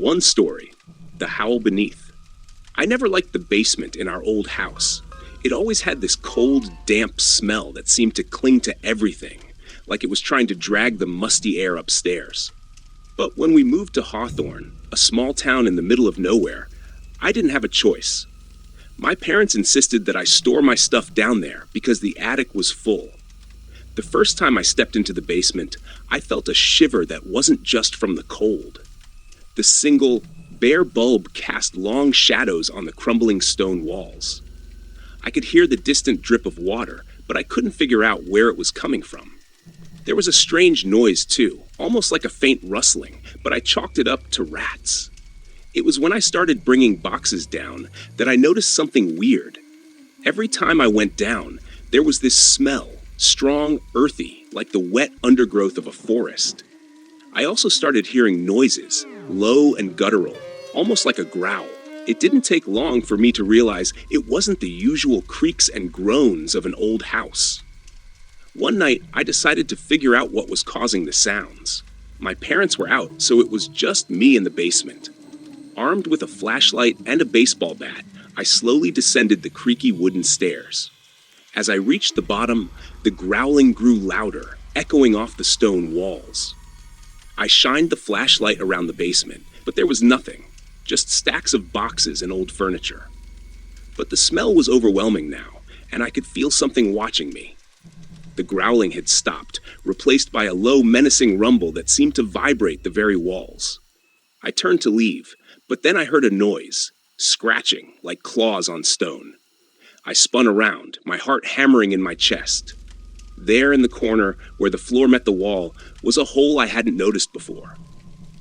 One story, The Howl Beneath. I never liked the basement in our old house. It always had this cold, damp smell that seemed to cling to everything, like it was trying to drag the musty air upstairs. But when we moved to Hawthorne, a small town in the middle of nowhere, I didn't have a choice. My parents insisted that I store my stuff down there because the attic was full. The first time I stepped into the basement, I felt a shiver that wasn't just from the cold. The single, bare bulb cast long shadows on the crumbling stone walls. I could hear the distant drip of water, but I couldn't figure out where it was coming from. There was a strange noise too, almost like a faint rustling, but I chalked it up to rats. It was when I started bringing boxes down that I noticed something weird. Every time I went down, there was this smell, strong, earthy, like the wet undergrowth of a forest. I also started hearing noises, low and guttural, almost like a growl. It didn't take long for me to realize it wasn't the usual creaks and groans of an old house. One night, I decided to figure out what was causing the sounds. My parents were out, so it was just me in the basement. Armed with a flashlight and a baseball bat, I slowly descended the creaky wooden stairs. As I reached the bottom, the growling grew louder, echoing off the stone walls. I shined the flashlight around the basement, but there was nothing, just stacks of boxes and old furniture. But the smell was overwhelming now, and I could feel something watching me. The growling had stopped, replaced by a low, menacing rumble that seemed to vibrate the very walls. I turned to leave, but then I heard a noise, scratching like claws on stone. I spun around, my heart hammering in my chest. There in the corner, where the floor met the wall, was a hole I hadn't noticed before.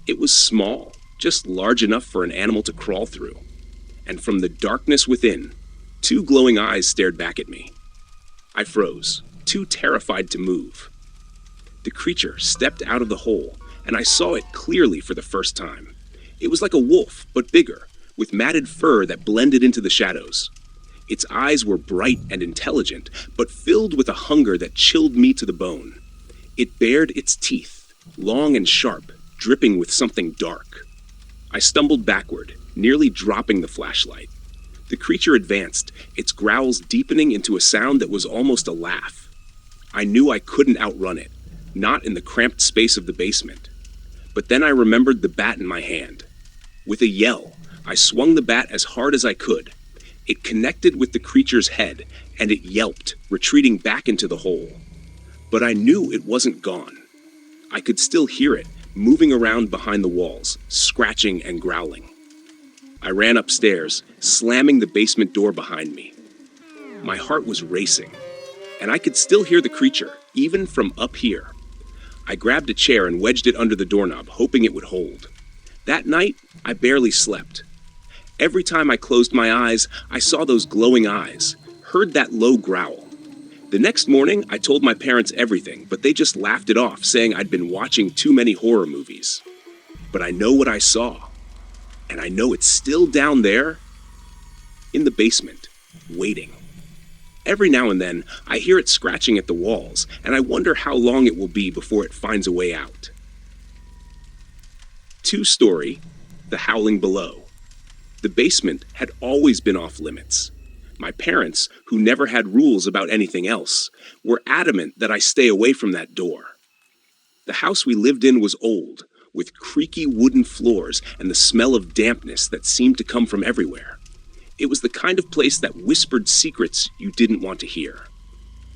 It was small, just large enough for an animal to crawl through. And from the darkness within, two glowing eyes stared back at me. I froze, too terrified to move. The creature stepped out of the hole, and I saw it clearly for the first time. It was like a wolf, but bigger, with matted fur that blended into the shadows. Its eyes were bright and intelligent, but filled with a hunger that chilled me to the bone. It bared its teeth, long and sharp, dripping with something dark. I stumbled backward, nearly dropping the flashlight. The creature advanced, its growls deepening into a sound that was almost a laugh. I knew I couldn't outrun it, not in the cramped space of the basement. But then I remembered the bat in my hand. With a yell, I swung the bat as hard as I could. It connected with the creature's head, and it yelped, retreating back into the hole. But I knew it wasn't gone. I could still hear it, moving around behind the walls, scratching and growling. I ran upstairs, slamming the basement door behind me. My heart was racing, and I could still hear the creature, even from up here. I grabbed a chair and wedged it under the doorknob, hoping it would hold. That night, I barely slept. Every time I closed my eyes, I saw those glowing eyes, heard that low growl. The next morning, I told my parents everything, but they just laughed it off, saying I'd been watching too many horror movies. But I know what I saw, and I know it's still down there, in the basement, waiting. Every now and then, I hear it scratching at the walls, and I wonder how long it will be before it finds a way out. 2-story, The Howling Below. The basement had always been off limits. My parents, who never had rules about anything else, were adamant that I stay away from that door. The house we lived in was old, with creaky wooden floors and the smell of dampness that seemed to come from everywhere. It was the kind of place that whispered secrets you didn't want to hear.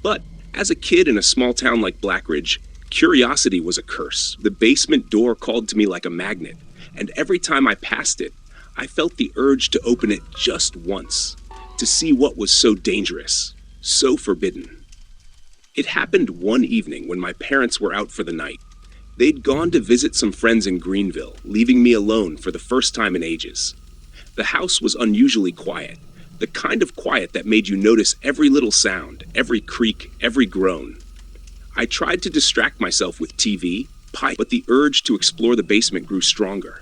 But as a kid in a small town like Blackridge, curiosity was a curse. The basement door called to me like a magnet, and every time I passed it, I felt the urge to open it just once, to see what was so dangerous, so forbidden. It happened one evening when my parents were out for the night. They'd gone to visit some friends in Greenville, leaving me alone for the first time in ages. The house was unusually quiet, the kind of quiet that made you notice every little sound, every creak, every groan. I tried to distract myself with TV, pipe, but the urge to explore the basement grew stronger.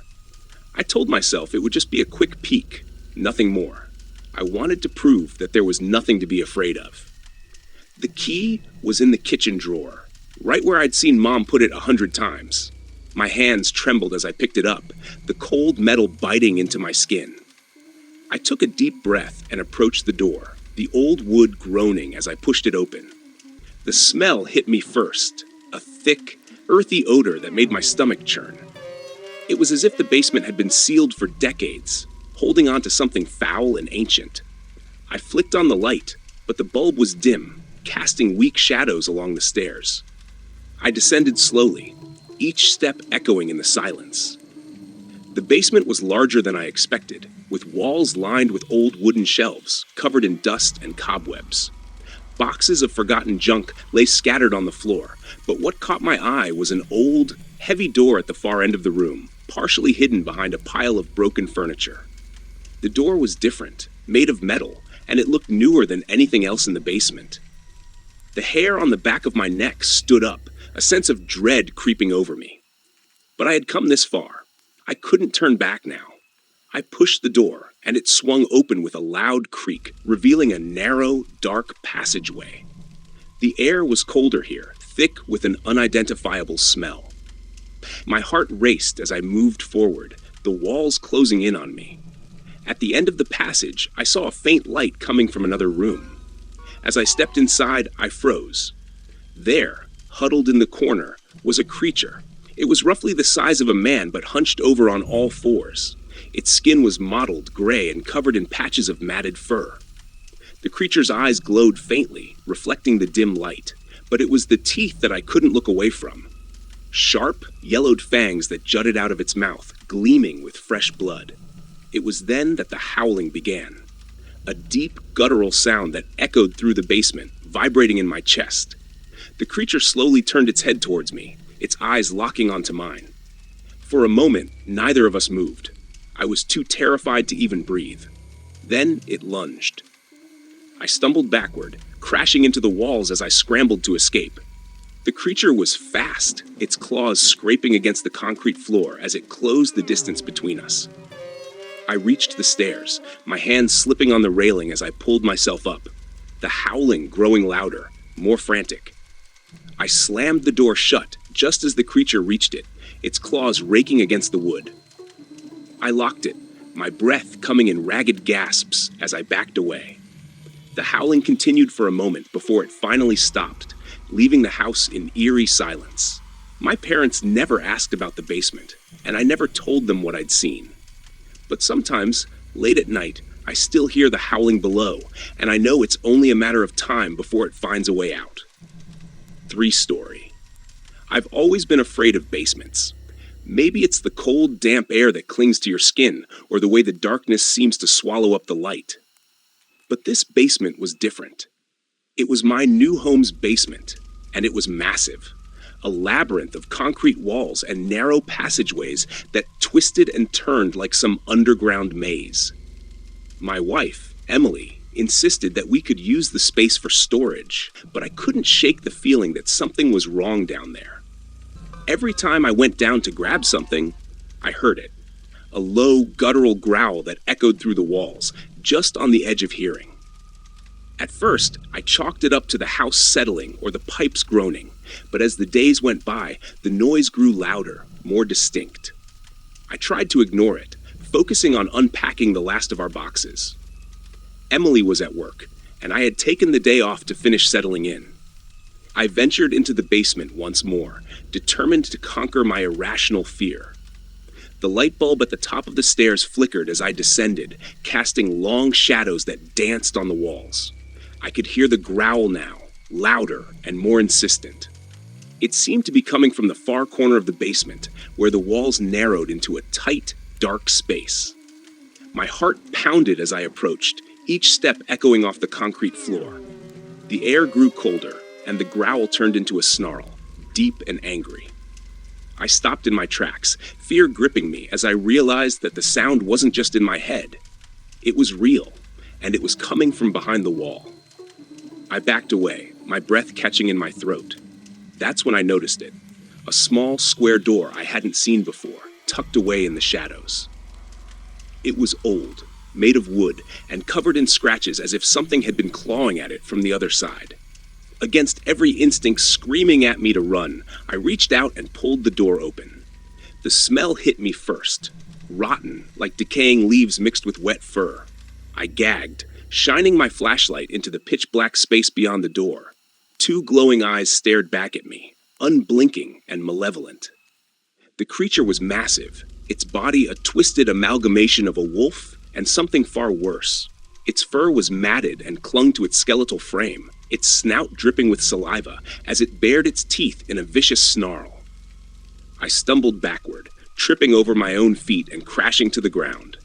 I told myself it would just be a quick peek, nothing more. I wanted to prove that there was nothing to be afraid of. The key was in the kitchen drawer, right where I'd seen Mom put it 100 times. My hands trembled as I picked it up, the cold metal biting into my skin. I took a deep breath and approached the door, the old wood groaning as I pushed it open. The smell hit me first, a thick, earthy odor that made my stomach churn. It was as if the basement had been sealed for decades, holding on to something foul and ancient. I flicked on the light, but the bulb was dim, casting weak shadows along the stairs. I descended slowly, each step echoing in the silence. The basement was larger than I expected, with walls lined with old wooden shelves, covered in dust and cobwebs. Boxes of forgotten junk lay scattered on the floor, but what caught my eye was an old, heavy door at the far end of the room, partially hidden behind a pile of broken furniture. The door was different, made of metal, and it looked newer than anything else in the basement. The hair on the back of my neck stood up, a sense of dread creeping over me. But I had come this far. I couldn't turn back now. I pushed the door, and it swung open with a loud creak, revealing a narrow, dark passageway. The air was colder here, thick with an unidentifiable smell. My heart raced as I moved forward, the walls closing in on me. At the end of the passage, I saw a faint light coming from another room. As I stepped inside, I froze. There, huddled in the corner, was a creature. It was roughly the size of a man, but hunched over on all fours. Its skin was mottled gray and covered in patches of matted fur. The creature's eyes glowed faintly, reflecting the dim light, but it was the teeth that I couldn't look away from. Sharp, yellowed fangs that jutted out of its mouth, gleaming with fresh blood. It was then that the howling began. A deep, guttural sound that echoed through the basement, vibrating in my chest. The creature slowly turned its head towards me, its eyes locking onto mine. For a moment, neither of us moved. I was too terrified to even breathe. Then it lunged. I stumbled backward, crashing into the walls as I scrambled to escape. The creature was fast, its claws scraping against the concrete floor as it closed the distance between us. I reached the stairs, my hands slipping on the railing as I pulled myself up, the howling growing louder, more frantic. I slammed the door shut just as the creature reached it, its claws raking against the wood. I locked it, my breath coming in ragged gasps as I backed away. The howling continued for a moment before it finally stopped, leaving the house in eerie silence. My parents never asked about the basement, and I never told them what I'd seen. But sometimes, late at night, I still hear the howling below, and I know it's only a matter of time before it finds a way out. 3-story. I've always been afraid of basements. Maybe it's the cold, damp air that clings to your skin, or the way the darkness seems to swallow up the light. But this basement was different. It was my new home's basement, and it was massive. A labyrinth of concrete walls and narrow passageways that twisted and turned like some underground maze. My wife, Emily, insisted that we could use the space for storage, but I couldn't shake the feeling that something was wrong down there. Every time I went down to grab something, I heard it. A low, guttural growl that echoed through the walls, just on the edge of hearing. At first, I chalked it up to the house settling or the pipes groaning, but as the days went by, the noise grew louder, more distinct. I tried to ignore it, focusing on unpacking the last of our boxes. Emily was at work, and I had taken the day off to finish settling in. I ventured into the basement once more, determined to conquer my irrational fear. The light bulb at the top of the stairs flickered as I descended, casting long shadows that danced on the walls. I could hear the growl now, louder and more insistent. It seemed to be coming from the far corner of the basement, where the walls narrowed into a tight, dark space. My heart pounded as I approached, each step echoing off the concrete floor. The air grew colder, and the growl turned into a snarl, deep and angry. I stopped in my tracks, fear gripping me as I realized that the sound wasn't just in my head. It was real, and it was coming from behind the wall. I backed away, my breath catching in my throat. That's when I noticed it. A small, square door I hadn't seen before, tucked away in the shadows. It was old, made of wood, and covered in scratches as if something had been clawing at it from the other side. Against every instinct screaming at me to run, I reached out and pulled the door open. The smell hit me first, rotten, like decaying leaves mixed with wet fur. I gagged, shining my flashlight into the pitch-black space beyond the door. Two glowing eyes stared back at me, unblinking and malevolent. The creature was massive, its body a twisted amalgamation of a wolf and something far worse. Its fur was matted and clung to its skeletal frame, its snout dripping with saliva as it bared its teeth in a vicious snarl. I stumbled backward, tripping over my own feet and crashing to the ground.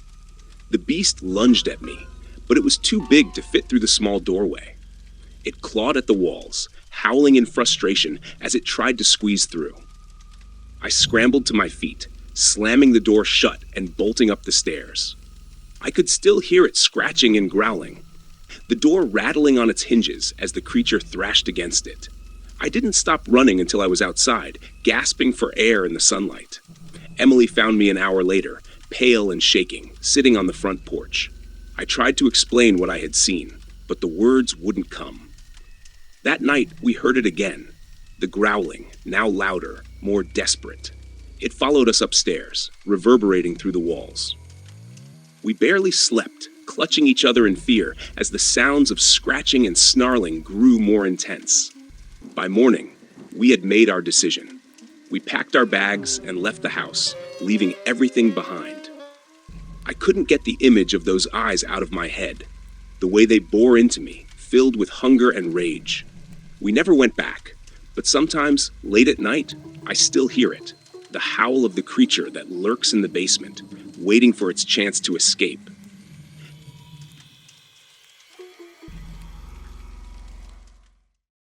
The beast lunged at me, but it was too big to fit through the small doorway. It clawed at the walls, howling in frustration as it tried to squeeze through. I scrambled to my feet, slamming the door shut and bolting up the stairs. I could still hear it scratching and growling, the door rattling on its hinges as the creature thrashed against it. I didn't stop running until I was outside, gasping for air in the sunlight. Emily found me an hour later, pale and shaking, sitting on the front porch. I tried to explain what I had seen, but the words wouldn't come. That night, we heard it again, the growling, now louder, more desperate. It followed us upstairs, reverberating through the walls. We barely slept, clutching each other in fear as the sounds of scratching and snarling grew more intense. By morning, we had made our decision. We packed our bags and left the house, leaving everything behind. I couldn't get the image of those eyes out of my head, the way they bore into me, filled with hunger and rage. We never went back, but sometimes, late at night, I still hear it, the howl of the creature that lurks in the basement, waiting for its chance to escape.